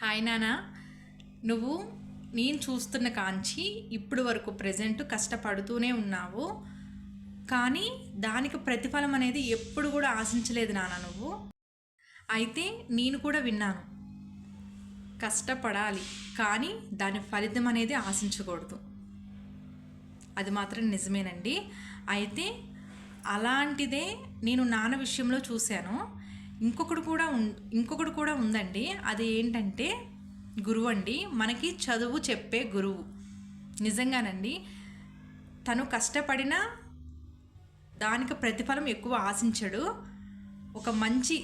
Hi నానా, నువ్వు నేను చూస్తున్న కాంచి ఇప్పుడు వరకు ప్రజెంట్ కష్టపడుతూనే ఉన్నావు. కానీ దానికి ప్రతిఫలం అనేది ఎప్పుడు కూడా ఆశించలేదు నాన్న నువ్వు. అయితే నేను కూడా విన్నాను, కష్టపడాలి కానీ దాని ఫలితం అనేది ఆశించకూడదు. అది మాత్రం నిజమేనండి. అయితే అలాంటిదే నేను నాన్న విషయంలో చూశాను. ఇంకొకటి కూడా ఉందండి. అది ఏంటంటే గురువు అండి. మనకి చదువు చెప్పే గురువు. నిజంగానండి, తను కష్టపడినా దానికి ప్రతిఫలం ఎక్కువ ఆశించడు. ఒక మంచి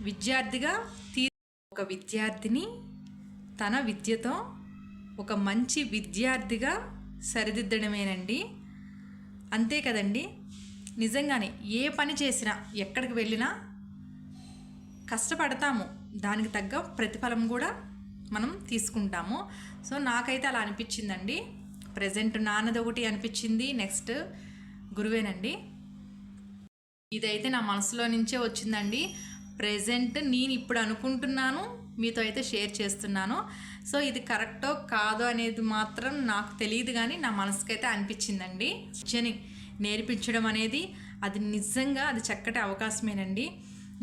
విద్యార్థిగా ఒక విద్యార్థిని తన విద్యతో ఒక మంచి విద్యార్థిగా సరిదిద్దడమేనండి. అంతే కదండి. నిజంగానే ఏ పని చేసినా ఎక్కడికి వెళ్ళినా కష్టపడతాము, దానికి తగ్గ ప్రతిఫలం కూడా మనం తీసుకుంటాము. సో నాకైతే అలా అనిపించిందండి. ప్రజెంట్ నాన్నది ఒకటి అనిపించింది, నెక్స్ట్ గురువేనండి. ఇదైతే నా మనసులో నుంచే వచ్చిందండి. ప్రజెంట్ నేను ఇప్పుడు అనుకుంటున్నాను, మీతో అయితే షేర్ చేస్తున్నాను. సో ఇది కరెక్టో కాదో అనేది మాత్రం నాకు తెలియదు, కానీ నా మనసుకైతే అనిపించిందండి. విద్యని నేర్పించడం అనేది అది నిజంగా అది చక్కటి అవకాశమేనండి.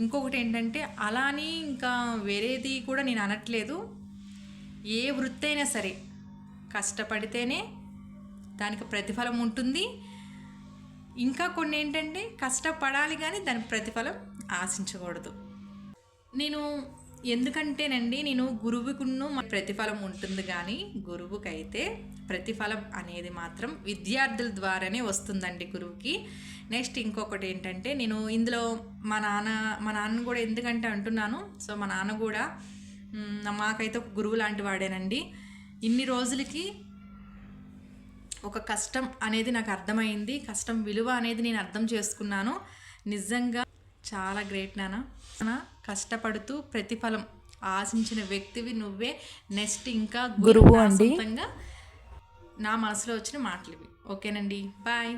ఇంకొకటి ఏంటంటే అలాని ఇంకా వేరేది కూడా నేను అనట్లేదు. ఏ వృత్తి అయినా సరే కష్టపడితేనే దానికి ప్రతిఫలం ఉంటుంది. ఇంకా కొన్ని ఏంటంటే కష్టపడాలి కానీ దానికి ప్రతిఫలం ఆశించకూడదు. నేను ఎందుకంటేనండి, నేను గురువుకును ప్రతిఫలం ఉంటుంది, కానీ గురువుకైతే ప్రతిఫలం అనేది మాత్రం విద్యార్థుల ద్వారానే వస్తుందండి గురువుకి. నెక్స్ట్ ఇంకొకటి ఏంటంటే, నేను ఇందులో మా నాన్న కూడా ఎందుకంటే అంటున్నాను. సో మా నాన్న కూడా మాకైతే ఒక గురువు లాంటి వాడేనండి. ఇన్ని రోజులకి ఒక కష్టం అనేది నాకు అర్థమైంది, కష్టం విలువ అనేది నేను అర్థం చేసుకున్నాను. నిజంగా చాలా గ్రేట్ నాన్న. కష్టపడుతూ ప్రతిఫలం ఆశించిన వ్యక్తివి నువ్వే. నెక్స్ట్ ఇంకా గురువు అండి. నా మనసులో వచ్చిన మాటలు ఇవి. ఓకేనండి, బాయ్.